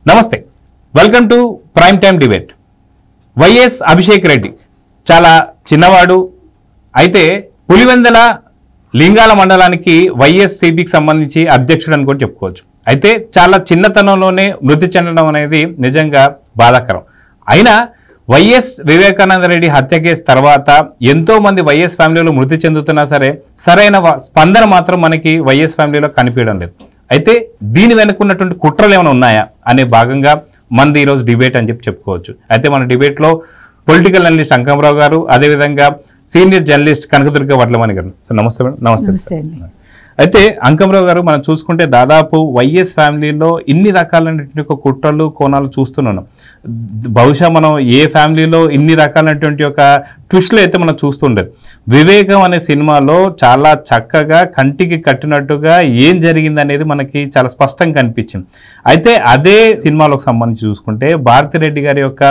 నమస్తే, welcome to prime time debate. YS Abhishek Reddy చాలా చిన్నవాడు అయితే పులివెందల లింగాల మండలానికి వైఎస్సీపీకి సంబంధించి అధ్యక్షుడు అని కూడా చెప్పుకోవచ్చు. అయితే చాలా చిన్నతనంలోనే మృతి చెందడం అనేది నిజంగా బాధాకరం. అయినా వైఎస్ వివేకానంద రెడ్డి హత్య కేసు తర్వాత ఎంతో మంది వైఎస్ ఫ్యామిలీలో మృతి చెందుతున్నా సరే సరైన స్పందన మాత్రం మనకి వైఎస్ ఫ్యామిలీలో కనిపించడం లేదు. అయితే దీని వెనుకున్నటువంటి కుట్రలు ఏమైనా ఉన్నాయా అనే భాగంగా మనది ఈరోజు డిబేట్ అని చెప్పుకోవచ్చు. అయితే మన డిబేట్లో పొలిటికల్ అనలిస్ట్ అంకమరావు గారు, అదేవిధంగా సీనియర్ జర్నలిస్ట్ కనకదుర్గ వడ్లమణి గారు. సార్ నమస్తే మేడం. నమస్తే. అయితే అంకమరావు గారు, మనం చూసుకుంటే దాదాపు వైఎస్ ఫ్యామిలీలో ఇన్ని రకాలైనటువంటి కుట్రలు కోణాలు చూస్తున్నాను. బహుశా మనం ఏ ఫ్యామిలీలో ఇన్ని రకాలైనటువంటి ఒక ట్విస్ట్లు అయితే మనం చూస్తుండేది. వివేకం అనే సినిమాలో చాలా చక్కగా కంటికి కట్టినట్టుగా ఏం జరిగింది అనేది మనకి చాలా స్పష్టంగా కనిపించింది. అయితే అదే సినిమాలకు సంబంధించి చూసుకుంటే భారతిరెడ్డి గారి యొక్క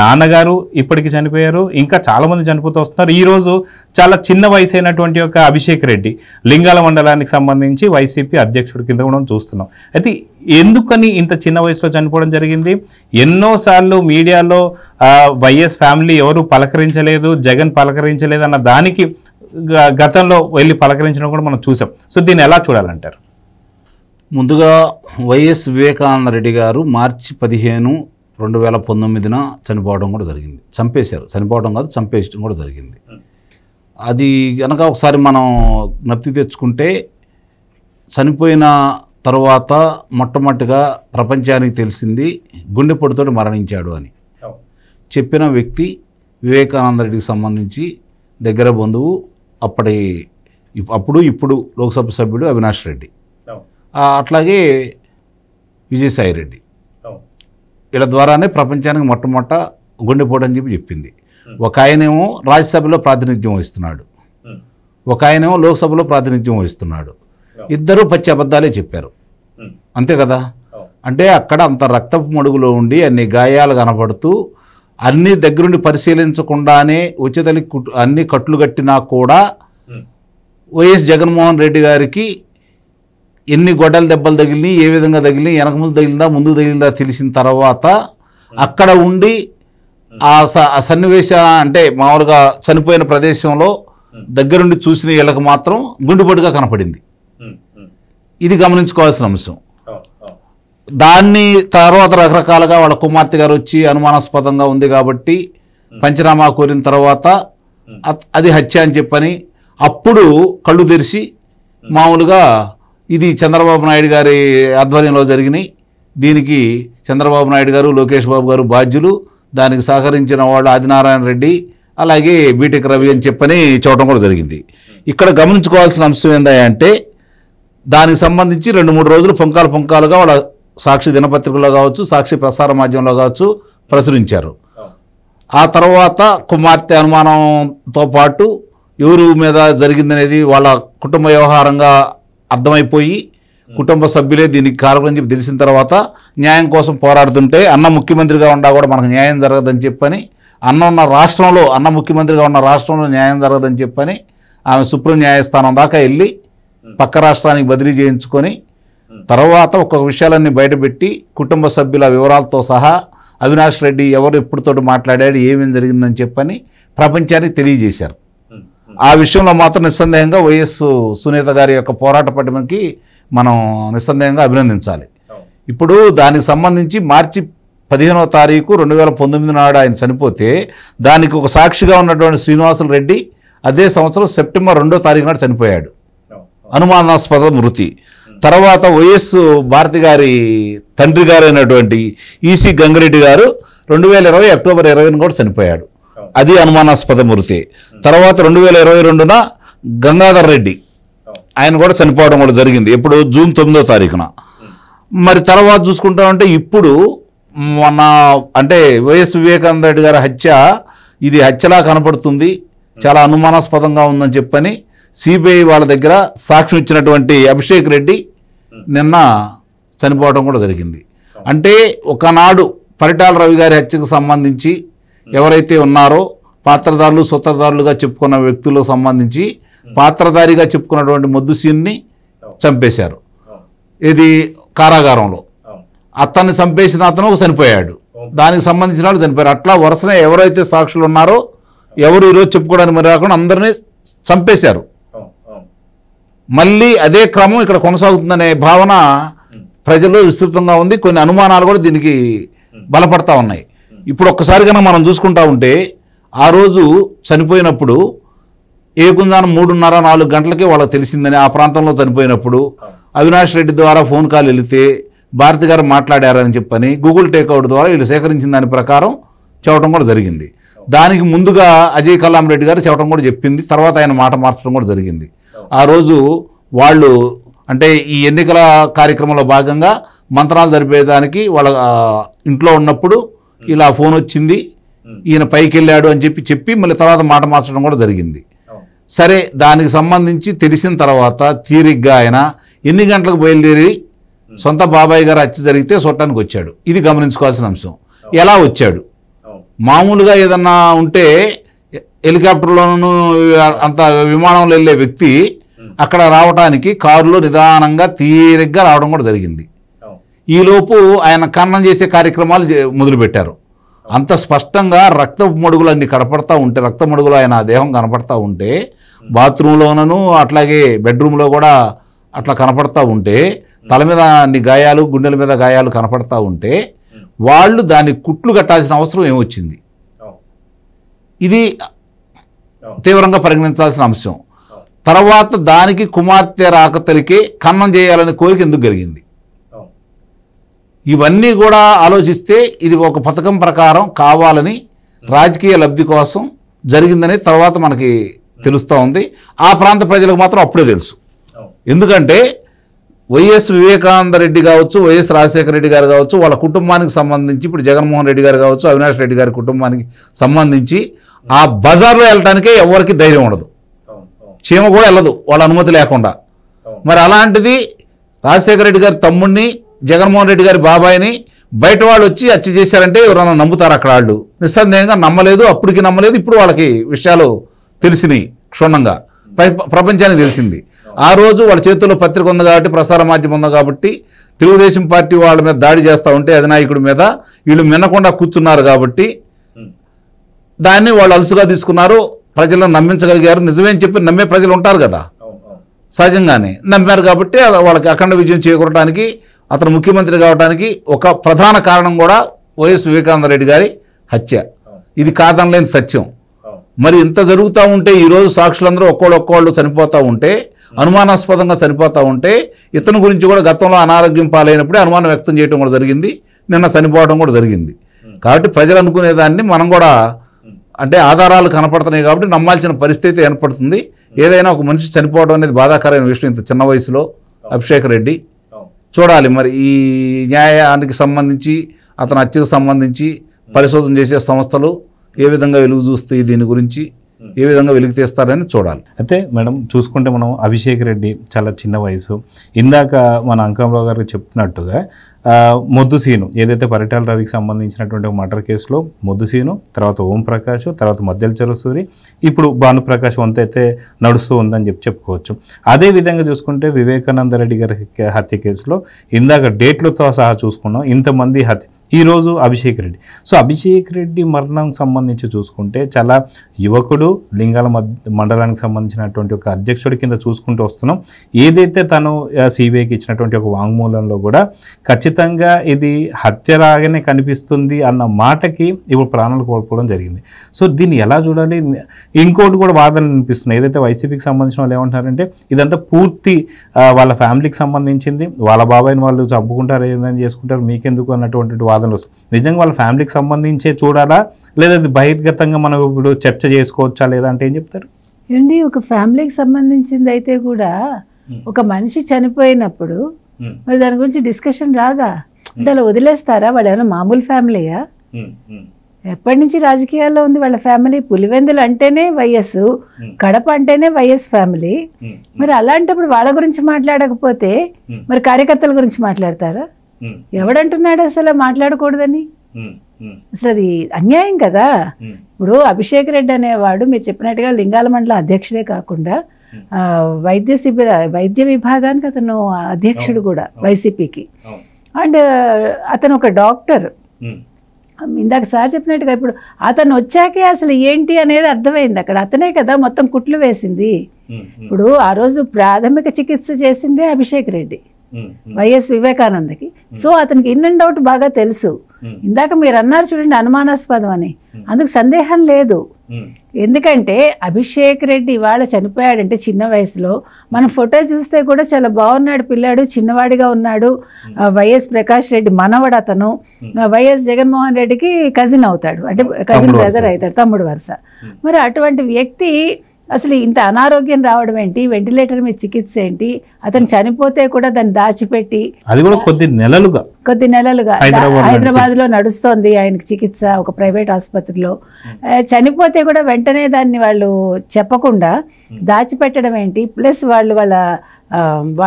నాన్నగారు ఇప్పటికి చనిపోయారు, ఇంకా చాలా మంది చనిపోతూ వస్తున్నారు. ఈరోజు చాలా చిన్న వయసు అయినటువంటి ఒక అభిషేక్ రెడ్డి లింగాల మండలానికి సంబంధించి వైసీపీ అధ్యక్షుడి కింద కూడా చూస్తున్నాం. అయితే ఎందుకని ఇంత చిన్న వయసులో చనిపోవడం జరిగింది? ఎన్నోసార్లు మీడియాలో వైఎస్ ఫ్యామిలీ ఎవరు పలకరించలేదు, జగన్ పలకరించలేదు అన్న దానికి గతంలో వెళ్ళి పలకరించడం కూడా మనం చూసాం. సో దీన్ని ఎలా చూడాలంటారు? ముందుగా వైఎస్ వివేకానంద రెడ్డి గారు మార్చి 15, 2019 చనిపోవడం కూడా జరిగింది. చంపేశారు, చనిపోవడం కాదు చంపేయడం కూడా జరిగింది. అది కనుక ఒకసారి మనం జ్ఞప్తి తెచ్చుకుంటే, చనిపోయిన తర్వాత మొట్టమొదటిగా ప్రపంచానికి తెలిసింది గుండెపోటుతో మరణించాడు అని చెప్పిన వ్యక్తి వివేకానంద రెడ్డికి సంబంధించి దగ్గర బంధువు, ఇప్పుడు లోక్సభ సభ్యుడు అవినాష్ రెడ్డి, అట్లాగే విజయసాయి రెడ్డి. వీళ్ళ ద్వారానే ప్రపంచానికి మొట్టమొదట గుండెపోటు అని చెప్పింది. ఒక ఆయనేమో రాజ్యసభలో ప్రాతినిధ్యం వహిస్తున్నాడు, ఒక ఆయనేమో లోక్సభలో ప్రాతినిధ్యం వహిస్తున్నాడు. ఇద్దరూ పచ్చి అబద్ధాలే చెప్పారు, అంతే కదా. అంటే అక్కడ అంత రక్తపు మడుగులో ఉండి అన్ని గాయాలు కనపడుతూ అన్ని దగ్గరుండి పరిశీలించకుండానే ఉచితలి అన్ని కట్లు కట్టినా కూడా వైఎస్ జగన్మోహన్ రెడ్డి గారికి ఎన్ని గొడ్డల దెబ్బలు తగిలినాయి, ఏ విధంగా తగిలినాయి, వెనక ముందు తగిలిందా ముందు తగిలిందా తెలిసిన తర్వాత అక్కడ ఉండి ఆ సన్నివేశ అంటే మామూలుగా చనిపోయిన ప్రదేశంలో దగ్గరుండి చూసిన వీళ్ళకి మాత్రం గుండెపోటుగా కనపడింది. ఇది గమనించుకోవాల్సిన అంశం. దాన్ని తర్వాత రకరకాలుగా వాళ్ళ కుమార్తె గారు వచ్చి అనుమానాస్పదంగా ఉంది కాబట్టి పంచనామా కోరిన తర్వాత అది హత్య అని చెప్పని అప్పుడు కళ్ళు తెరిచి మామూలుగా ఇది చంద్రబాబు నాయుడు గారి ఆధ్వర్యంలో జరిగినాయి, దీనికి చంద్రబాబు నాయుడు గారు లోకేష్ బాబు గారు బాధ్యులు, దానికి సహకరించిన వాళ్ళు ఆదినారాయణ రెడ్డి అలాగే బీటెక్ రవి అని చెప్పని చూడటం కూడా జరిగింది. ఇక్కడ గమనించుకోవాల్సిన అంశం ఏంటంటే, దానికి సంబంధించి 2-3 రోజులు పొంకాలుగా వాళ్ళ సాక్షి దినపత్రికలో కావచ్చు, సాక్షి ప్రసార మాధ్యమంలో కావచ్చు ప్రచురించారు. ఆ తర్వాత కుమార్తె అనుమానంతో పాటు ఎవరు మీద జరిగిందనేది వాళ్ళ కుటుంబ వ్యవహారంగా అర్థమైపోయి కుటుంబ సభ్యులే దీనికి కారకులు అని చెప్పి తెలిసిన తర్వాత న్యాయం కోసం పోరాడుతుంటే అన్న ముఖ్యమంత్రిగా ఉండా కూడా మనకు న్యాయం జరగదని చెప్పని, అన్న ముఖ్యమంత్రిగా ఉన్న రాష్ట్రంలో న్యాయం జరగదని చెప్పని ఆమె సుప్రీం న్యాయస్థానం దాకా వెళ్ళి పక్క రాష్ట్రానికి బదిలీ చేయించుకొని తర్వాత ఒక్కొక్క విషయాలన్నీ బయటపెట్టి కుటుంబ సభ్యుల వివరాలతో సహా అవినాష్ రెడ్డి ఎవరు ఎప్పుడుతోటి మాట్లాడాడు, ఏమేమి జరిగిందని చెప్పని ప్రపంచానికి తెలియజేశారు. ఆ విషయంలో మాత్రం నిస్సందేహంగా వైఎస్ సునీత గారి యొక్క పోరాట పటిమకి మనం నిస్సందేహంగా అభినందించాలి. ఇప్పుడు దానికి సంబంధించి మార్చి 15వ తారీఖు 2019 నాడు ఆయన చనిపోతే దానికి ఒక సాక్షిగా ఉన్నటువంటి శ్రీనివాసులు రెడ్డి అదే సంవత్సరం సెప్టెంబర్ 2వ తారీఖు నాడు చనిపోయాడు, అనుమానాస్పద మృతి. తర్వాత వైఎస్ భారతి గారి తండ్రి గారు అయినటువంటి ఈసీ గంగిరెడ్డి గారు 2020 అక్టోబర్ 20 కూడా చనిపోయాడు, అది అనుమానాస్పద మృతి. తర్వాత 2022న గంగాధర్ రెడ్డి ఆయన కూడా చనిపోవడం కూడా జరిగింది, ఇప్పుడు జూన్ 9వ తారీఖున. మరి తర్వాత చూసుకుంటామంటే ఇప్పుడు మన అంటే వైఎస్ వివేకానంద రెడ్డి గారి హత్య ఇది హత్యలా కనపడుతుంది, చాలా అనుమానాస్పదంగా ఉందని చెప్పని సిబిఐ వాళ్ళ దగ్గర సాక్ష్యం ఇచ్చినటువంటి అభిషేక్ రెడ్డి నిన్న చనిపోవడం కూడా జరిగింది. అంటే ఒకనాడు పరిటాల రవి గారి హత్యకు సంబంధించి ఎవరైతే ఉన్నారో పాత్రదారులు సూత్రధారులుగా చెప్పుకున్న వ్యక్తులకు సంబంధించి పాత్రధారిగా చెప్పుకున్నటువంటి మొద్దుసీన్ని చంపేశారు, ఇది కారాగారంలో. అతన్ని చంపేసిన అతను చనిపోయాడు, దానికి సంబంధించిన వాళ్ళు చనిపోయారు. అట్లా వరుసనే ఎవరైతే సాక్షులు ఉన్నారో ఎవరు ఈరోజు చెప్పుకోవడానికి మరి రాకుండా అందరినీ చంపేశారు. మళ్ళీ అదే క్రమం ఇక్కడ కొనసాగుతుందనే భావన ప్రజల్లో విస్తృతంగా ఉంది. కొన్ని అనుమానాలు కూడా దీనికి బలపడతా ఉన్నాయి. ఇప్పుడు ఒక్కసారి కనుక మనం చూసుకుంటా ఉంటే ఆ రోజు చనిపోయినప్పుడు ఏకుందానం 3:30-4 గంటలకే వాళ్ళకి తెలిసిందని, ఆ ప్రాంతంలో చనిపోయినప్పుడు అవినాష్ రెడ్డి ద్వారా ఫోన్ కాల్ వెళితే భారతి గారు మాట్లాడారని చెప్పని గూగుల్ టేక్అవుట్ ద్వారా వీళ్ళు సేకరించిన దాని ప్రకారం చెప్పడం కూడా జరిగింది. దానికి ముందుగా అజయ్ కల్లాం రెడ్డి గారు చెప్పడం కూడా చెప్పింది. తర్వాత ఆయన మాట మార్చడం కూడా జరిగింది. ఆ రోజు వాళ్ళు అంటే ఈ ఎన్నికల కార్యక్రమంలో భాగంగా మంత్రాలు జరిపేదానికి వాళ్ళ ఇంట్లో ఉన్నప్పుడు ఇలా ఫోన్ వచ్చింది, ఈయన పైకి వెళ్ళాడు అని చెప్పి మళ్ళీ తర్వాత మాట మార్చడం కూడా జరిగింది. సరే, దానికి సంబంధించి తెలిసిన తర్వాత తీరిగ్గా ఆయన ఎన్ని గంటలకు బయలుదేరి సొంత బాబాయ్ గారు హత్య జరిగితే చూడటానికి వచ్చాడు. ఇది గమనించుకోవాల్సిన అంశం. ఎలా వచ్చాడు? మామూలుగా ఏదన్నా ఉంటే హెలికాప్టర్లోనూ అంత విమానంలో వెళ్ళే వ్యక్తి అక్కడ రావడానికి కారులో నిదానంగా తీరిగ్గా రావడం కూడా జరిగింది. ఈలోపు ఆయన ఖననం చేసే కార్యక్రమాలు మొదలుపెట్టారు. అంత స్పష్టంగా రక్తపు మడుగులు అన్ని కనపడతా ఉంటే, రక్త మడుగులు ఆయన దేహం కనపడతా ఉంటే, బాత్రూంలోనూ అట్లాగే బెడ్రూమ్లో కూడా అట్లా కనపడతా ఉంటే, తల మీద అన్ని గాయాలు, గుండెల మీద గాయాలు కనపడతా ఉంటే వాళ్ళు దాన్ని కుట్లు కట్టాల్సిన అవసరం ఏమొచ్చింది? ఇది తీవ్రంగా పరిగణించాల్సిన అంశం. తర్వాత దానికి కుమార్తె రాకతలికి ఖననం చేయాలనే కోరిక ఎందుకు కలిగింది? ఇవన్నీ కూడా ఆలోచిస్తే ఇది ఒక పథకం ప్రకారం కావాలని రాజకీయ లబ్ధి కోసం జరిగిందని తర్వాత మనకి తెలుస్తూ ఉంది. ఆ ప్రాంత ప్రజలకు మాత్రం అప్పుడే తెలుసు. ఎందుకంటే వైఎస్ వివేకానంద రెడ్డి కావచ్చు, వైఎస్ రాజశేఖర రెడ్డి గారు కావచ్చు, వాళ్ళ కుటుంబానికి సంబంధించి ఇప్పుడు జగన్మోహన్ రెడ్డి గారు కావచ్చు, అవినాష్ రెడ్డి గారి కుటుంబానికి సంబంధించి ఆ బజార్లో వెళ్ళటానికే ఎవరికి ధైర్యం ఉండదు. చీమ కూడా వెళ్ళదు వాళ్ళ అనుమతి లేకుండా. మరి అలాంటిది రాజశేఖర రెడ్డి గారి తమ్ముడిని, జగన్మోహన్ రెడ్డి గారి బాబాయిని బయట వాళ్ళు వచ్చి హత్య చేశారంటే ఎవరైనా నమ్ముతారు? అక్కడ వాళ్ళు నిస్సందేహంగా నమ్మలేదు. అప్పటికి నమ్మలేదు. ఇప్పుడు వాళ్ళకి విషయాలు తెలిసినాయి, క్షుణ్ణంగా ప్రపంచానికి తెలిసింది. ఆ రోజు వాళ్ళ చేతుల్లో పత్రిక ఉంది కాబట్టి, ప్రసార మాధ్యమం ఉంది కాబట్టి, తెలుగుదేశం పార్టీ వాళ్ళ మీద దాడి చేస్తూ ఉంటే అధినాయకుడి మీద వీళ్ళు మిన్నకుండా కూర్చున్నారు కాబట్టి దాన్ని వాళ్ళు అలుసుగా తీసుకున్నారు. ప్రజలను నమ్మించగలిగారు. నిజమేం చెప్పి నమ్మే ప్రజలు ఉంటారు కదా, సహజంగానే నమ్మారు. కాబట్టి వాళ్ళకి అఖండ విజయం చేకూరడానికి, అతను ముఖ్యమంత్రి కావడానికి ఒక ప్రధాన కారణం కూడా వైఎస్ వివేకానంద రెడ్డి గారి హత్య. ఇది కాదనలేని సత్యం. మరి ఇంత జరుగుతూ ఉంటే ఈరోజు సాక్షులందరూ ఒక్కోళ్ళు చనిపోతూ ఉంటే, అనుమానాస్పదంగా చనిపోతూ ఉంటే, ఇతని గురించి కూడా గతంలో అనారోగ్యం పాలైనప్పుడే అనుమానం వ్యక్తం చేయడం కూడా జరిగింది. నిన్న చనిపోవడం కూడా జరిగింది. కాబట్టి ప్రజలు అనుకునేదాన్ని మనం కూడా అంటే ఆధారాలు కనపడుతున్నాయి కాబట్టి నమ్మాల్సిన పరిస్థితి ఏర్పడుతుంది. ఏదైనా ఒక మనిషి చనిపోవడం అనేది బాధాకరమైన విషయం. ఇంత చిన్న వయసులో అభిషేక్ రెడ్డి చూడాలి మరి ఈ న్యాయానికి సంబంధించి, అతని హత్యకు సంబంధించి పరిశోధన చేసే సంస్థలు ఏ విధంగా వెలుగు చూస్తాయి, దీని గురించి ఏ విధంగా వెలుగు తీస్తారని చూడాలి. అయితే మేడం చూసుకుంటే మనం అభిషేక్ రెడ్డి చాలా చిన్న వయసు. ఇందాక మన అంకమరావు గారు చెప్తున్నట్టుగా మొద్దుసీను ఏదైతే పరిటాల రవికి సంబంధించినటువంటి మర్డర్ కేసులో మొద్దుసీను, తర్వాత ఓంప్రకాష్, తర్వాత మద్దెల చెరుసూరి, ఇప్పుడు భానుప్రకాష్ వంత అయితే నడుస్తూ ఉందని చెప్పుకోవచ్చు. అదేవిధంగా చూసుకుంటే వివేకానంద రెడ్డి గారి హత్య కేసులో ఇందాక డేట్లతో సహా చూసుకున్నాం, ఇంతమంది హత్య. ఈరోజు అభిషేక్ రెడ్డి. సో అభిషేక్ రెడ్డి మరణం సంబంధించి చూసుకుంటే చాలా యువకుడు, లింగాల మండలానికి సంబంధించినటువంటి ఒక అధ్యక్షుడి కింద చూసుకుంటూ వస్తున్నాం. ఏదైతే తను సిబిఐకి ఇచ్చినటువంటి ఒక వాంగ్మూలంలో కూడా ఖచ్చితంగా ఇది హత్యలాగానే కనిపిస్తుంది అన్న మాటకి ఇప్పుడు ప్రాణాలు కోల్పోవడం జరిగింది. సో దీన్ని ఎలా చూడాలి? ఇంకోటి కూడా వాదనలు వినిపిస్తున్నాయి. ఏదైతే వైసీపీకి సంబంధించిన వాళ్ళు ఏమంటారంటే ఇదంతా పూర్తి వాళ్ళ ఫ్యామిలీకి సంబంధించింది, వాళ్ళ బాబాయిని వాళ్ళు చంపుకుంటారు, ఏదైనా చేసుకుంటారు, మీకెందుకు అన్నటువంటి వాదనలు వస్తుంది. నిజంగా వాళ్ళ ఫ్యామిలీకి సంబంధించే చూడాలా, లేదా బహిర్గతంగా మనం ఇప్పుడు చర్చ చేసుకోవచ్చా లేదా అంటే ఏం చెప్తారు? ఏంటి ఒక ఫ్యామిలీకి సంబంధించింది అయితే కూడా ఒక మనిషి చనిపోయినప్పుడు మరి దాని గురించి డిస్కషన్ రాదా? అంటే అలా వదిలేస్తారా? వాళ్ళు ఏమైనా మామూలు ఫ్యామిలీయా? ఎప్పటి నుంచి రాజకీయాల్లో ఉంది వాళ్ళ ఫ్యామిలీ. పులివెందులు అంటేనే వైఎస్, కడప అంటేనే వైఎస్ ఫ్యామిలీ. మరి అలాంటప్పుడు వాళ్ళ గురించి మాట్లాడకపోతే మరి కార్యకర్తల గురించి మాట్లాడతారా? ఎవడంటున్నాడు అసలు మాట్లాడకూడదని? అసలు అది అన్యాయం కదా. ఇప్పుడు అభిషేక్ రెడ్డి అనేవాడు మీరు చెప్పినట్టుగా లింగాల మండలం అధ్యక్షుడే కాకుండా వైద్య విభాగానికి అతను అధ్యక్షుడు కూడా వైసీపీకి. అండ్ అతను ఒక డాక్టర్. ఇందాక సార్ చెప్పినట్టుగా ఇప్పుడు అతను వచ్చాకే అసలు ఏంటి అనేది అర్థమైంది. అక్కడ అతనే కదా మొత్తం కుట్లు వేసింది. ఇప్పుడు ఆ రోజు ప్రాథమిక చికిత్స చేసిందే అభిషేక్ రెడ్డి వైఎస్ వివేకానందకి. సో అతనికి ఇన్ అండ్ అవుట్ బాగా తెలుసు. ఇందాక మీరు అన్నారు చూడండి అనుమానాస్పదం అని, అందుకు సందేహం లేదు. ఎందుకంటే అభిషేక్ రెడ్డి ఇవాళ చనిపోయాడంటే చిన్న వయసులో, మనం ఫోటో చూస్తే కూడా చాలా బాగున్నాడు పిల్లాడు, చిన్నవాడిగా ఉన్నాడు. వైఎస్ ప్రకాష్ రెడ్డి మనవడు అతను, వైఎస్ జగన్మోహన్ రెడ్డికి కజిన్ అవుతాడు, అంటే కజిన్ బ్రదర్ అవుతాడు, తమ్ముడు వరుస. మరి అటువంటి వ్యక్తి అసలు ఇంత అనారోగ్యం రావడం ఏంటి, వెంటిలేటర్ మీద చికిత్స ఏంటి, అతను చనిపోతే కూడా దాన్ని దాచిపెట్టి అది కూడా కొద్ది నెలలుగా హైదరాబాద్లో నడుస్తోంది ఆయనకి చికిత్స ఒక ప్రైవేట్ ఆసుపత్రిలో. చనిపోతే కూడా వెంటనే దాన్ని వాళ్ళు చెప్పకుండా దాచిపెట్టడం ఏంటి. ప్లస్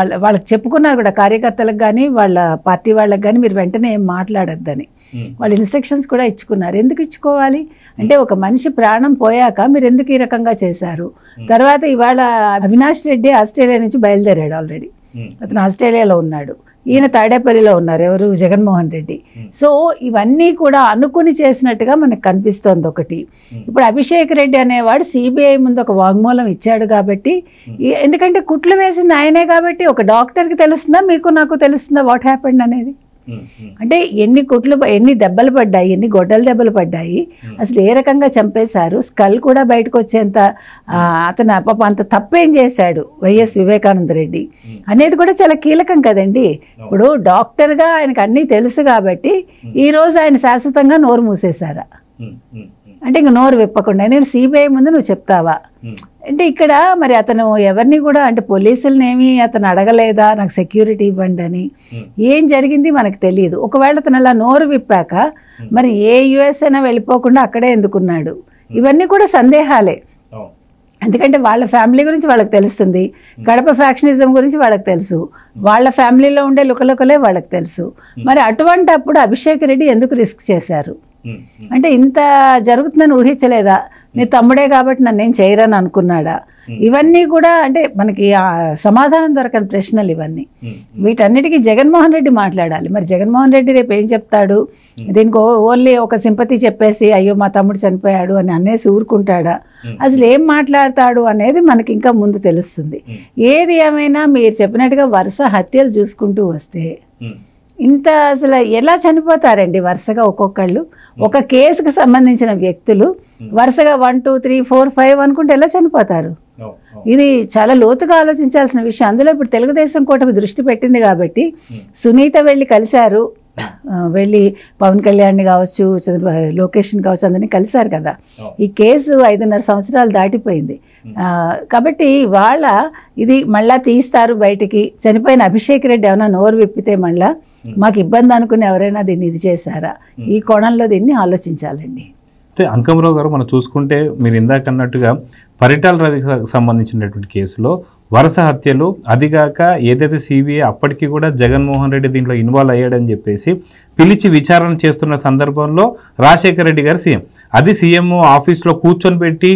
వాళ్ళకి చెప్పుకున్నారు కూడా కార్యకర్తలకు కానీ వాళ్ళ పార్టీ వాళ్ళకి కానీ మీరు వెంటనే ఏం మాట్లాడొద్దని వాళ్ళు ఇన్స్ట్రక్షన్స్ కూడా ఇచ్చుకున్నారు. ఎందుకు ఇచ్చుకోవాలి అంటే ఒక మనిషి ప్రాణం పోయాక మీరు ఎందుకు ఈ రకంగా చేశారు. తర్వాత ఇవాళ అవినాష్ రెడ్డి ఆస్ట్రేలియా నుంచి బయలుదేరాడు ఆల్రెడీ, అతను ఆస్ట్రేలియాలో ఉన్నాడు, ఈయన తాడేపల్లిలో ఉన్నారు, ఎవరు జగన్మోహన్ రెడ్డి. సో ఇవన్నీ కూడా అనుకుని చేసినట్టుగా మనకు కనిపిస్తోంది ఒకటి. ఇప్పుడు అభిషేక్ రెడ్డి అనేవాడు సిబిఐ ముందు ఒక వాంగ్మూలం ఇచ్చాడు కాబట్టి, ఎందుకంటే కుట్లు వేసింది ఆయనే కాబట్టి ఒక డాక్టర్కి తెలుస్తుందా, మీకు నాకు తెలుస్తుందా వాట్ హ్యాపెండ్ అనేది. అంటే ఎన్ని దెబ్బలు పడ్డాయి, ఎన్ని గొడ్డల దెబ్బలు పడ్డాయి, అసలు ఏ రకంగా చంపేశారు, స్కల్ కూడా బయటకు వచ్చేంత అతను పాప అంత తప్పేం చేశాడు వైఎస్ వివేకానంద రెడ్డి అనేది కూడా చాలా కీలకం కదండి. ఇప్పుడు డాక్టర్గా ఆయనకు అన్నీ తెలుసు కాబట్టి ఈరోజు ఆయన శాశ్వతంగా నోరు మూసేశారా అంటే ఇంక నోరు విప్పకుండా, ఎందుకంటే సిబిఐ ముందు నువ్వు చెప్తావా అంటే ఇక్కడ మరి అతను ఎవరిని కూడా అంటే పోలీసులనేమి అతను అడగలేదా నాకు సెక్యూరిటీ ఇవ్వండి అని, ఏం జరిగింది మనకు తెలియదు. ఒకవేళ అతను అలా నోరు విప్పాక మరి ఏ యుఎస్ అయినా వెళ్ళిపోకుండా అక్కడే ఎందుకున్నాడు, ఇవన్నీ కూడా సందేహాలే. ఎందుకంటే వాళ్ళ ఫ్యామిలీ గురించి వాళ్ళకి తెలుస్తుంది, కడప ఫ్యాక్షనిజం గురించి వాళ్ళకి తెలుసు, వాళ్ళ ఫ్యామిలీలో ఉండే లుకలుకలే వాళ్ళకి తెలుసు. మరి అటువంటి అప్పుడు అభిషేక్ రెడ్డి ఎందుకు రిస్క్ చేశారు అంటే ఇంత జరుగుతుందని ఊహించలేదా, నీ తమ్ముడే కాబట్టి నన్ను ఏం చేయరని అనుకున్నాడా, ఇవన్నీ కూడా అంటే మనకి సమాధానం దొరకని ప్రశ్నలు ఇవన్నీ. వీటన్నిటికీ జగన్మోహన్ రెడ్డి మాట్లాడాలి. మరి జగన్మోహన్ రెడ్డి రేపు ఏం చెప్తాడు, దీనికి ఓన్లీ ఒక సింపతి చెప్పేసి అయ్యో మా తమ్ముడు చనిపోయాడు అని అనేసి ఊరుకుంటాడా, అసలు ఏం మాట్లాడతాడు అనేది మనకి ఇంకా ముందు తెలుస్తుంది. ఏది ఏమైనా మీరు చెప్పినట్టుగా వరుస హత్యలు చూసుకుంటూ వస్తే ఇంత అసలు ఎలా చనిపోతారండి వరుసగా ఒక్కొక్కళ్ళు, ఒక కేసుకు సంబంధించిన వ్యక్తులు వరుసగా 1 2 3 4 5 అనుకుంటే ఎలా చనిపోతారు. ఇది చాలా లోతుగా ఆలోచించాల్సిన విషయం. అందులో ఇప్పుడు తెలుగుదేశం కూటమి దృష్టి పెట్టింది కాబట్టి సునీత వెళ్ళి కలిశారు, వెళ్ళి పవన్ కళ్యాణ్ని కావచ్చు లోకేష్ని కావచ్చు అందరినీ కలిశారు కదా. ఈ కేసు 5.5 సంవత్సరాలు దాటిపోయింది కాబట్టి వాళ్ళ ఇది మళ్ళా తీస్తారు బయటికి. చనిపోయిన అభిషేక్ రెడ్డి ఏమైనా నోరు విప్పితే మళ్ళా మాకు ఇబ్బంది అనుకుని ఎవరైనా దీన్ని ఇది చేశారా, ఈ కోణంలో దీన్ని ఆలోచించాలండి. అయితే అంకమరావు గారు మనం చూసుకుంటే మీరు ఇందాక అన్నట్టుగా పరిటాల రవికి సంబంధించినటువంటి కేసులో వరుస హత్యలు, అదిగాక ఏదైతే సిబిఐ అప్పటికి కూడా జగన్మోహన్ రెడ్డి దీంట్లో ఇన్వాల్వ్ అయ్యాడని చెప్పేసి పిలిచి విచారణ చేస్తున్న సందర్భంలో రాజశేఖర రెడ్డి గారు సీఎం, అది సీఎం ఆఫీస్లో కూర్చొని పెట్టి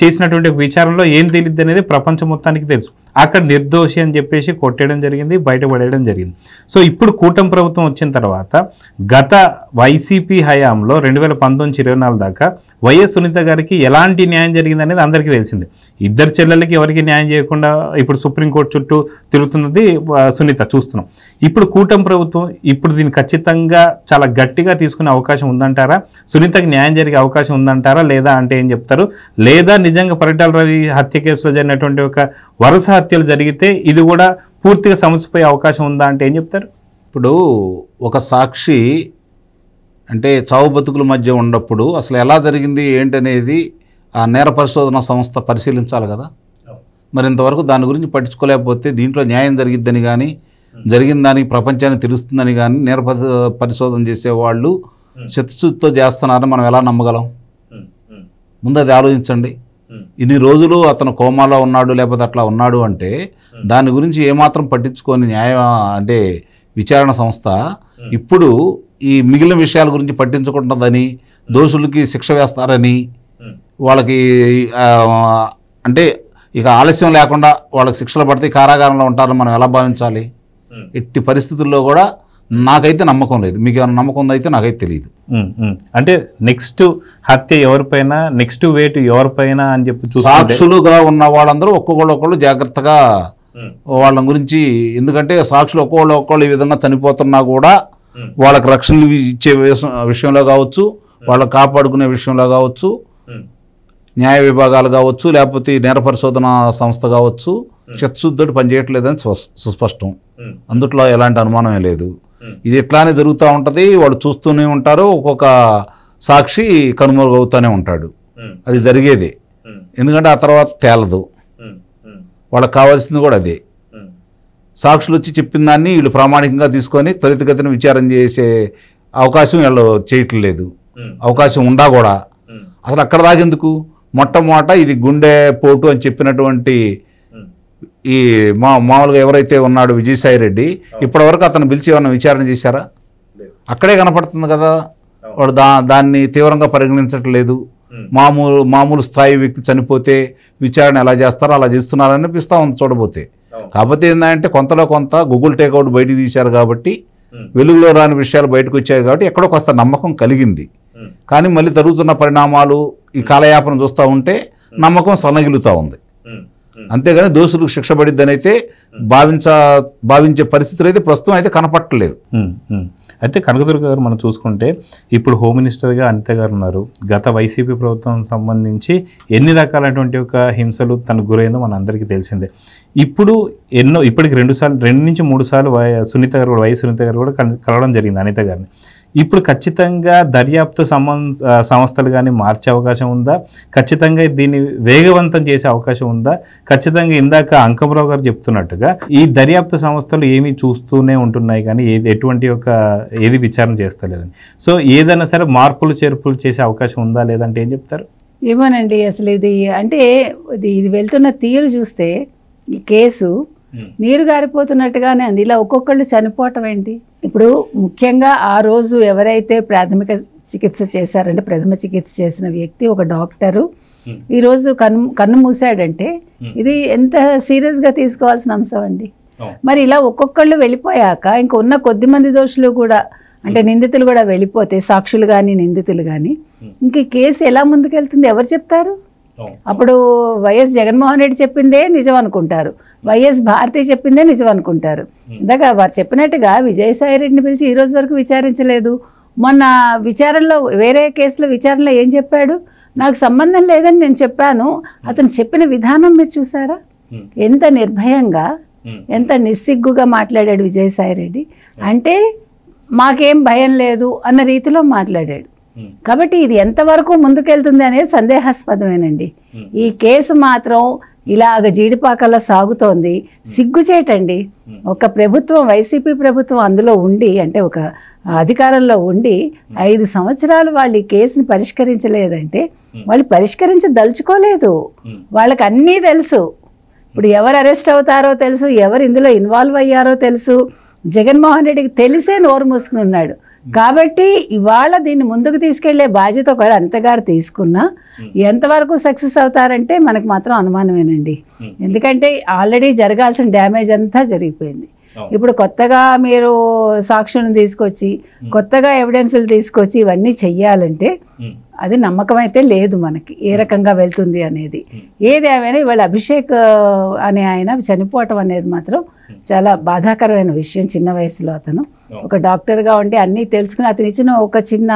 చేసినటువంటి విచారణలో ఏం తెలియదు అనేది ప్రపంచం మొత్తానికి తెలుసు. అక్కడ నిర్దోషి అని చెప్పేసి కొట్టేయడం జరిగింది, బయటపడేయడం జరిగింది. సో ఇప్పుడు కూటమి ప్రభుత్వం వచ్చిన తర్వాత గత వైసీపీ హయాంలో 2019-24 దాకా వైఎస్ సునీత గారికి ఎలాంటి న్యాయం జరిగింది అనేది అందరికీ తెలిసింది. ఇద్దరు చెల్లెలకి ఎవరికి న్యాయం చేయకుండా ఇప్పుడు సుప్రీంకోర్టు చుట్టూ తిరుగుతున్నది సునీత చూస్తున్నాం. ఇప్పుడు కూటమి ప్రభుత్వం ఇప్పుడు దీన్ని ఖచ్చితంగా చాలా గట్టిగా తీసుకునే అవకాశం ఉందంటారా, సునీతకి న్యాయం జరిగే అవకాశం ఉందంటారా, లేదా అంటే ఏం చెప్తారు, లేదా నిజంగా పరిటాల రవి హత్య కేసులో జరిగినటువంటి ఒక వరుస హత్యలు జరిగితే ఇది కూడా పూర్తిగా సమస్యపోయే అవకాశం ఉందా అంటే ఏం చెప్తారు. ఇప్పుడు ఒక సాక్షి అంటే చావు బతుకుల మధ్య ఉన్నప్పుడు అసలు ఎలా జరిగింది ఏంటనేది ఆ నేర పరిశోధన సంస్థ పరిశీలించాలి కదా. మరి ఇంతవరకు దాని గురించి పట్టించుకోలేకపోతే దీంట్లో న్యాయం జరిగిద్దని కానీ జరిగిన దానికి ప్రపంచానికి తెలుస్తుందని కానీ నేర పరిశోధన చేసేవాళ్ళు చిత్తశుద్ధితో చేస్తున్నారని మనం ఎలా నమ్మగలం. ముందు అది ఆలోచించండి. ఇన్ని రోజులు అతను కోమాలో ఉన్నాడు లేకపోతే అట్లా ఉన్నాడు అంటే దాని గురించి ఏమాత్రం పట్టించుకొని అంటే విచారణ సంస్థ ఇప్పుడు ఈ మిగిలిన విషయాల గురించి పట్టించుకుంటుందని, దోషులకి శిక్ష వేస్తారని, వాళ్ళకి అంటే ఇక ఆలస్యం లేకుండా వాళ్ళకి శిక్షలు పడితే కారాగారంలో ఉంటారని మనం ఎలా భావించాలి. ఎట్టి పరిస్థితుల్లో కూడా నాకైతే నమ్మకం లేదు. మీకు ఏమైనా నమ్మకం ఉందో అయితే నాకైతే తెలియదు. అంటే నెక్స్ట్ హత్య ఎవరిపైన, నెక్స్ట్ వేటు ఎవరిపైన అని చెప్పి సాక్షులుగా ఉన్న వాళ్ళందరూ ఒక్కొక్కళ్ళు జాగ్రత్తగా వాళ్ళ గురించి, ఎందుకంటే సాక్షులు ఒక్కొక్కళ్ళు ఈ విధంగా చనిపోతున్నా కూడా వాళ్ళకి రక్షణ ఇచ్చే విషయంలో కావచ్చు, వాళ్ళకి కాపాడుకునే విషయంలో కావచ్చు, న్యాయ విభాగాలు కావచ్చు, లేకపోతే నేర పరిశోధన సంస్థ కావచ్చు, చిత్తశుద్ధితో పనిచేయట్లేదని సుస్పష్టం. అందుట్లో ఎలాంటి అనుమానమే లేదు. ఇది ఇట్లానే జరుగుతూ ఉంటుంది. వాళ్ళు చూస్తూనే ఉంటారు. ఒక్కొక్క సాక్షి కనుమరుగవుతూనే ఉంటాడు. అది జరిగేదే. ఎందుకంటే ఆ తర్వాత తేలదు. వాళ్ళకి కావాల్సింది కూడా అదే. సాక్షులు వచ్చి చెప్పిన దాన్ని వీళ్ళు ప్రామాణికంగా తీసుకొని త్వరితగతిన విచారణ చేసే అవకాశం వీళ్ళు చేయట్లేదు. అవకాశం ఉండా కూడా అసలు అక్కడ దాకెందుకు? మొట్టమొదట ఇది గుండె పోటు అని చెప్పినటువంటి ఈ మామూలుగా ఎవరైతే ఉన్నాడు విజయసాయి రెడ్డి, ఇప్పటివరకు అతను పిలిచి ఏమన్నా విచారణ చేశారా? అక్కడే కనపడుతుంది కదా. వాడు దాన్ని తీవ్రంగా పరిగణించట్లేదు. మామూలు స్థాయి వ్యక్తి చనిపోతే విచారణ ఎలా చేస్తారో అలా చేస్తున్నారని అనిపిస్తూ ఉంది చూడబోతే. కాకపోతే ఏంటంటే కొంతలో కొంత గూగుల్ టేక్అవుట్ బయటకు తీశారు కాబట్టి, వెలుగులో రాని విషయాలు బయటకు వచ్చాయి కాబట్టి ఎక్కడో కొంత నమ్మకం కలిగింది. కానీ మళ్ళీ జరుగుతున్న పరిణామాలు ఈ కాలయాపన చూస్తూ ఉంటే నమ్మకం సన్నగిలుతూ ఉంది. అంతేగాని దోషులకు శిక్ష పడిద్దని అయితే భావించే పరిస్థితులు అయితే ప్రస్తుతం అయితే కనపట్టలేదు. అయితే కనకదుర్గ గారు మనం చూసుకుంటే ఇప్పుడు హోమ్ మినిస్టర్గా అనిత గారు ఉన్నారు. గత వైసీపీ ప్రభుత్వం సంబంధించి ఎన్ని రకాలైనటువంటి ఒక హింసలు తనకు గురైందో మన అందరికీ తెలిసిందే. ఇప్పుడు ఇప్పటికి 2 నుంచి 3 సార్లు సునీత గారు కూడా, సునీత గారు కూడా కలవడం జరిగింది అనిత గారిని. ఇప్పుడు ఖచ్చితంగా దర్యాప్తు సంస్థలు కానీ మార్చే అవకాశం ఉందా? ఖచ్చితంగా దీన్ని వేగవంతం చేసే అవకాశం ఉందా? ఖచ్చితంగా ఇందాక అంకమరావు గారు చెప్తున్నట్టుగా ఈ దర్యాప్తు సంస్థలు ఏమీ చూస్తూనే ఉంటున్నాయి కానీ ఏది విచారణ చేస్తలేదని. సో ఏదైనా సరే మార్పులు చేర్పులు చేసే అవకాశం ఉందా లేదంటే ఏం చెప్తారు? ఏమోనండి, అసలు ఇది అంటే ఇది వెళ్తున్న తీరు చూస్తే ఈ కేసు నీరు గారిపోతున్నట్టుగానే ఉంది. ఇలా ఒక్కొక్కళ్ళు చనిపోవటం ఏంటి? ఇప్పుడు ముఖ్యంగా ఆ రోజు ఎవరైతే ప్రాథమిక చికిత్స చేశారంటే, ప్రథమ చికిత్స చేసిన వ్యక్తి ఒక డాక్టరు ఈరోజు కన్ను మూసాడంటే ఇది ఎంత సీరియస్గా తీసుకోవాల్సిన అంశం అండి. మరి ఇలా ఒక్కొక్కళ్ళు వెళ్ళిపోయాక ఇంక ఉన్న కొద్ది మంది దోషులు కూడా, అంటే నిందితులు కూడా వెళ్ళిపోతే, సాక్షులు కానీ నిందితులు కానీ, ఇంక కేసు ఎలా ముందుకెళ్తుంది ఎవరు చెప్తారు? అప్పుడు వైఎస్ జగన్మోహన్ రెడ్డి చెప్పిందే నిజం అనుకుంటారు, వైఎస్ భారతి చెప్పిందే నిజం అనుకుంటారు. ఇందాక వారు చెప్పినట్టుగా విజయసాయి రెడ్డిని పిలిచి ఈ రోజు వరకు విచారించలేదు. మొన్న విచారణలో, వేరే కేసులో విచారణలో ఏం చెప్పాడు? నాకు సంబంధం లేదని నేను చెప్పాను. అతను చెప్పిన విధానం మీరు చూసారా? ఎంత నిర్భయంగా, ఎంత నిస్సిగ్గుగా మాట్లాడాడు విజయసాయి రెడ్డి. అంటే మాకేం భయం లేదు అన్న రీతిలో మాట్లాడాడు. కాబట్టి ఇది ఎంతవరకు ముందుకెళ్తుంది అనేది సందేహాస్పదమేనండి. ఈ కేసు మాత్రం ఇలాగ జీడిపాకల్లా సాగుతోంది. సిగ్గుచేటండి. ఒక ప్రభుత్వం, వైసీపీ ప్రభుత్వం అందులో ఉండి, అంటే ఒక అధికారంలో ఉండి 5 సంవత్సరాలు వాళ్ళు ఈ కేసుని పరిష్కరించలేదంటే వాళ్ళు పరిష్కరించదలుచుకోలేదు. వాళ్ళకి అన్నీ తెలుసు. ఇప్పుడు ఎవరు అరెస్ట్ అవుతారో తెలుసు, ఎవరు ఇందులో ఇన్వాల్వ్ అయ్యారో తెలుసు. జగన్మోహన్ రెడ్డికి తెలిసే నోరు మూసుకుని ఉన్నాడు. కాబట్టి ఇవాళ దీన్ని ముందుకు తీసుకెళ్లే బాధ్యత ఒకవేళ అనిత గారు తీసుకున్నా ఎంతవరకు సక్సెస్ అవుతారంటే మనకు మాత్రం అనుమానమేనండి. ఎందుకంటే ఆల్రెడీ జరగాల్సిన డ్యామేజ్ అంతా జరిగిపోయింది. ఇప్పుడు కొత్తగా మీరు సాక్షులను తీసుకొచ్చి, కొత్తగా ఎవిడెన్సులు తీసుకొచ్చి ఇవన్నీ చెయ్యాలంటే అది నమ్మకం అయితే లేదు మనకి, ఏ రకంగా వెళ్తుంది అనేది. ఏది ఏమైనా ఇవాళ అభిషేక్ అనే ఆయన చనిపోవటం అనేది మాత్రం చాలా బాధాకరమైన విషయం. చిన్న వయసులో అతను ఒక డాక్టర్గా ఉండి అన్నీ తెలుసుకుని అతను ఇచ్చిన ఒక చిన్న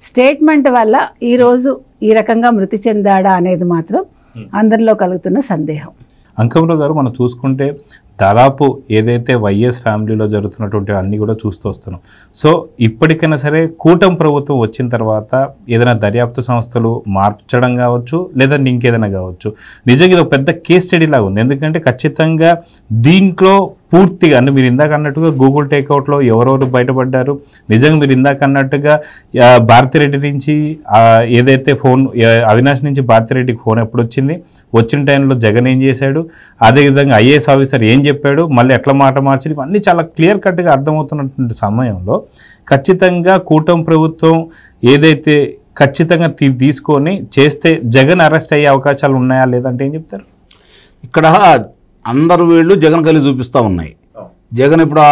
స్టేట్మెంట్ వల్ల ఈరోజు ఈ రకంగా మృతి చెందాడా అనేది మాత్రం అందరిలో కలుగుతున్న సందేహం. అంకమరావు గారు, మనం చూసుకుంటే దాదాపు ఏదైతే వైఎస్ ఫ్యామిలీలో జరుగుతున్నటువంటి అన్నీ కూడా చూస్తూ వస్తున్నాం. సో ఇప్పటికైనా సరే కూటమి ప్రభుత్వం వచ్చిన తర్వాత ఏదైనా దర్యాప్తు సంస్థలు మార్చడం కావచ్చు, లేదంటే ఇంకేదైనా కావచ్చు, నిజంగా ఇది ఒక పెద్ద కేస్ స్టడీ లాగా ఉంది. ఎందుకంటే ఖచ్చితంగా దీంట్లో పూర్తిగా, అంటే మీరు ఇందాక అన్నట్టుగా గూగుల్ టేక్అవుట్లో ఎవరెవరు బయటపడ్డారు, నిజంగా మీరు ఇందాక అన్నట్టుగా భారతిరెడ్డి నుంచి ఏదైతే ఫోన్, అవినాష్ నుంచి భారతిరెడ్డికి ఫోన్ ఎప్పుడు వచ్చింది, వచ్చిన టైంలో జగన్ ఏం చేశాడు, అదేవిధంగా ఐఏఎస్ ఆఫీసర్ ఏం చెప్పాడు, మళ్ళీ ఎట్లా మాట మార్చి, ఇవన్నీ చాలా క్లియర్ కట్గా అర్థమవుతున్నటువంటి సమయంలో ఖచ్చితంగా కూటమి ప్రభుత్వం ఏదైతే ఖచ్చితంగా తీసుకొని చేస్తే జగన్ అరెస్ట్ అయ్యే అవకాశాలు ఉన్నాయా లేదంటే ఏం చెప్తారు? ఇక్కడ అందరు వీళ్ళు జగన్ కలిసి చూపిస్తూ ఉన్నాయి. జగన్ ఇప్పుడు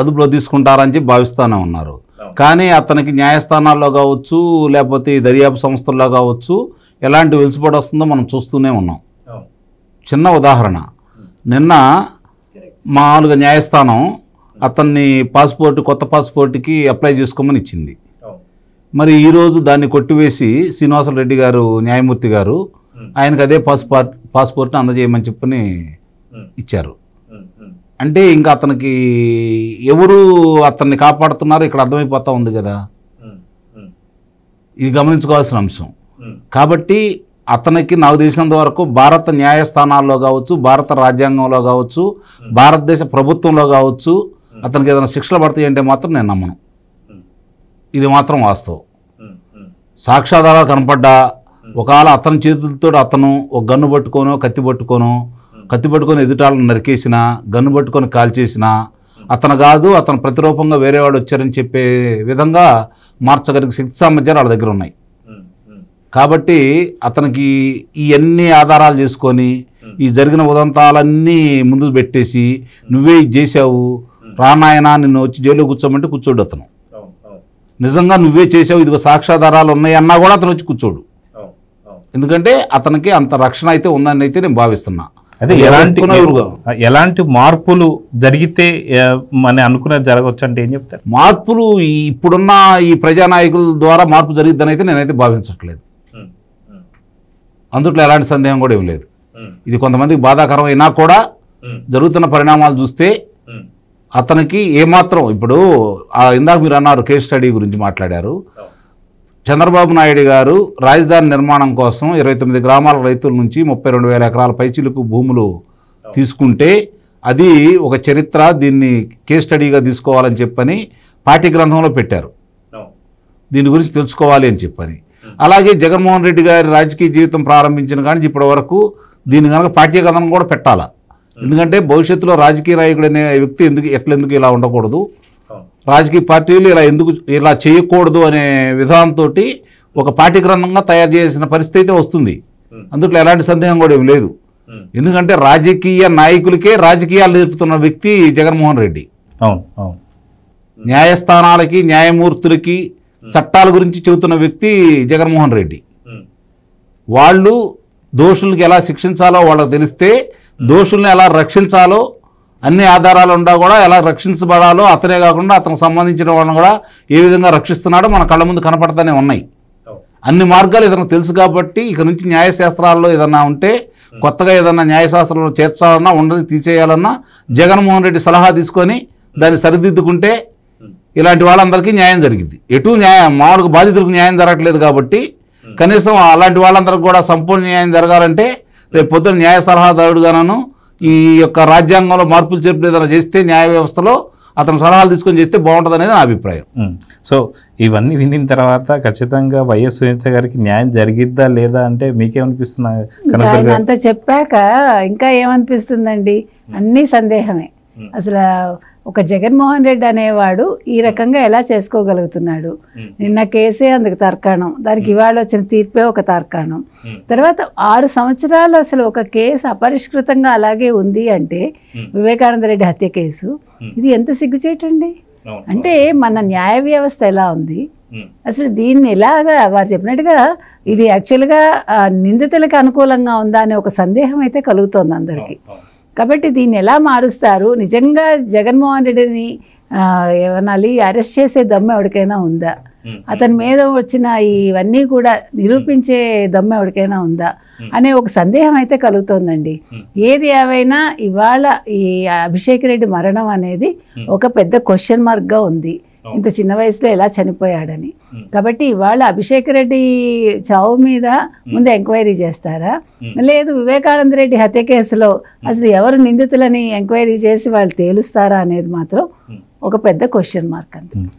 అదుపులో తీసుకుంటారని చెప్పి భావిస్తూనే ఉన్నారు. కానీ అతనికి న్యాయస్థానాల్లో కావచ్చు, లేకపోతే దర్యాప్తు సంస్థల్లో కావచ్చు ఎలాంటి వెలుసుబాటు వస్తుందో మనం చూస్తూనే ఉన్నాం. చిన్న ఉదాహరణ, నిన్న మామూలుగా న్యాయస్థానం అతన్ని కొత్త పాస్పోర్ట్కి అప్లై చేసుకోమని ఇచ్చింది. మరి ఈరోజు దాన్ని కొట్టివేసి శ్రీనివాస రెడ్డి గారు, న్యాయమూర్తి గారు, ఆయనకు అదే పాస్పోర్ట్ని అందజేయమని చెప్పని ఇచ్చారు. అంటే ఇంకా అతనికి ఎవరు అతన్ని కాపాడుతున్నారో ఇక్కడ అర్థమైపోతూ ఉంది కదా. ఇది గమనించుకోవాల్సిన అంశం. కాబట్టి అతనికి నాకు తెలిసినంత వరకు భారత న్యాయస్థానాల్లో కావచ్చు, భారత రాజ్యాంగంలో కావచ్చు, భారతదేశ ప్రభుత్వంలో కావచ్చు అతనికి ఏదైనా శిక్షలు పడతాయి అంటే మాత్రం నేను నమ్మను. ఇది మాత్రం వాస్తవం. సాక్ష్యాధారాలు కనపడ్డా ఒకవేళ అతని చేతులతో అతను ఒక గన్ను పట్టుకోనో కత్తి పట్టుకొని ఎదుటాలను నరికేసినా, గన్ను పట్టుకొని కాల్చేసినా అతను కాదు, అతను ప్రతిరూపంగా వేరేవాడు వచ్చారని చెప్పే విధంగా మార్చగలిగే శక్తి సామర్థ్యాలు వాళ్ళ దగ్గర ఉన్నాయి. కాబట్టి అతనికి ఇవన్నీ ఆధారాలు చేసుకొని ఈ జరిగిన ఉదంతాలన్నీ ముందు పెట్టేసి నువ్వే ఇది చేసావు, రానాయన నిన్ను వచ్చి జైల్లో కూర్చోమంటే కూర్చోడు. అతను నిజంగా నువ్వే చేసావు, ఇదిగో సాక్ష్యాధారాలు ఉన్నాయి అన్నా కూడా అతను వచ్చి కూర్చోడు. ఎందుకంటే అతనికి అంత రక్షణ అయితే ఉందని అయితే నేను భావిస్తున్నా. అదే ఎలాంటి మార్పులు జరిగితే మన అనుకున్నది జరగవచ్చు అంటే ఏం చెప్తారు? మార్పులు ఇప్పుడున్న ఈ ప్రజానాయకుల ద్వారా మార్పు జరిగిద్దని అయితే నేనైతే భావించట్లేదు. అందుట్లో ఎలాంటి సందేహం కూడా ఏం లేదు. ఇది కొంతమందికి బాధాకరమైనా కూడా జరుగుతున్న పరిణామాలు చూస్తే అతనికి ఏమాత్రం ఇప్పుడు ఇందాక మీరు అన్నారు కేస్ స్టడీ గురించి మాట్లాడారు. చంద్రబాబు నాయుడు గారు రాజధాని నిర్మాణం కోసం 29 గ్రామాల రైతుల నుంచి 32,000 ఎకరాల పైచిలకు భూములు తీసుకుంటే అది ఒక చరిత్ర, దీన్ని కేస్ స్టడీగా తీసుకోవాలని చెప్పని పార్టీ గ్రంథంలో పెట్టారు. దీని గురించి తెలుసుకోవాలి అని చెప్పని. అలాగే జగన్మోహన్ రెడ్డి గారి రాజకీయ జీవితం ప్రారంభించిన కానీ ఇప్పటి వరకు దీని కనుక పార్టీ గ్రంథం కూడా పెట్టాలా. ఎందుకంటే భవిష్యత్తులో రాజకీయ నాయకుడు అనే వ్యక్తి ఎందుకు ఇలా ఉండకూడదు, రాజకీయ పార్టీలు ఇలా చేయకూడదు అనే విధానంతో ఒక పార్టీ గ్రంథంగా తయారు చేసిన పరిస్థితి అయితే వస్తుంది. అందుట్లో ఎలాంటి సందేహం కూడా ఏం లేదు. ఎందుకంటే రాజకీయ నాయకులకే రాజకీయాలు నేర్పుతున్న వ్యక్తి జగన్మోహన్ రెడ్డి. న్యాయస్థానాలకి, న్యాయమూర్తులకి చట్టాల గురించి చెబుతున్న వ్యక్తి జగన్మోహన్ రెడ్డి. వాళ్ళు దోషులకి ఎలా శిక్షించాలో వాళ్ళకి తెలిస్తే, దోషుల్ని ఎలా రక్షించాలో అన్ని ఆధారాలు ఉండా కూడా ఎలా రక్షించబడాలో, అతనే కాకుండా అతనికి సంబంధించిన వాళ్ళని కూడా ఏ విధంగా రక్షిస్తున్నాడో మన కళ్ళ ముందు కనపడతానే ఉన్నాయి. అన్ని మార్గాలు ఇతనికి తెలుసు. కాబట్టి ఇక నుంచి న్యాయశాస్త్రాల్లో ఏదన్నా ఉంటే, కొత్తగా ఏదన్నా న్యాయశాస్త్రంలో చేర్చాలన్నా, ఉండదు తీసేయాలన్నా జగన్మోహన్ రెడ్డి సలహా తీసుకొని దాన్ని సరిదిద్దుకుంటే ఇలాంటి వాళ్ళందరికీ న్యాయం జరిగింది. మామూలుగా బాధితులకు న్యాయం జరగట్లేదు. కాబట్టి కనీసం అలాంటి వాళ్ళందరికీ కూడా సంపూర్ణ న్యాయం జరగాలంటే రేపు పొద్దున న్యాయ సలహాదారుడుగాను ఈ యొక్క రాజ్యాంగంలో మార్పులు చేర్పులు ఏదైనా చేస్తే, న్యాయ వ్యవస్థలో అతను సలహాలు తీసుకొని చేస్తే బాగుంటుంది అనేది నా అభిప్రాయం. సో ఇవన్నీ విన్న తర్వాత ఖచ్చితంగా వైఎస్ సునీత గారికి న్యాయం జరిగిద్దా లేదా అంటే మీకేమనిపిస్తుంది? అంత చెప్పాక ఇంకా ఏమనిపిస్తుందండి, అన్నీ సందేహమే. అసలు ఒక జగన్మోహన్ రెడ్డి అనేవాడు ఈ రకంగా ఎలా చేసుకోగలుగుతున్నాడు? నిన్న కేసే అందుకు తార్కాణం, దానికి ఇవాళ వచ్చిన తీర్పే ఒక తార్కాణం. తర్వాత 6 సంవత్సరాలు అసలు ఒక కేసు అపరిష్కృతంగా అలాగే ఉంది అంటే, వివేకానంద రెడ్డి హత్య కేసు, ఇది ఎంత సిగ్గుచేటండి. అంటే మన న్యాయ వ్యవస్థ ఎలా ఉంది అసలు? దీన్ని ఎలాగా వారు చెప్పినట్టుగా ఇది యాక్చువల్గా నిందితులకు అనుకూలంగా ఉందా అనే ఒక సందేహం అయితే కలుగుతోంది అందరికీ. కాబట్టి దీన్ని ఎలా మారుస్తారు? నిజంగా జగన్మోహన్ రెడ్డిని ఏమనాలి, అరెస్ట్ చేసే దమ్ము ఎవరికైనా ఉందా? అతని మీద వచ్చిన ఇవన్నీ కూడా నిరూపించే దమ్ము ఎవరికైనా ఉందా అనే ఒక సందేహం అయితే కలుగుతోందండి. ఏది ఏవైనా ఇవాళ ఈ అభిషేక్ రెడ్డి మరణం అనేది ఒక పెద్ద క్వశ్చన్ మార్క్గా ఉంది. ఇంత చిన్న వయసులో ఎలా చనిపోయాడని. కాబట్టి ఇవాళ అభిషేక్ రెడ్డి చావు మీద ముందు ఎంక్వైరీ చేస్తారా, లేదు వివేకానంద రెడ్డి హత్య కేసులో అసలు ఎవరు నిందితులని ఎంక్వైరీ చేసి వాళ్ళు తేలుస్తారా అనేది మాత్రం ఒక పెద్ద క్వశ్చన్ మార్క్ అంతే.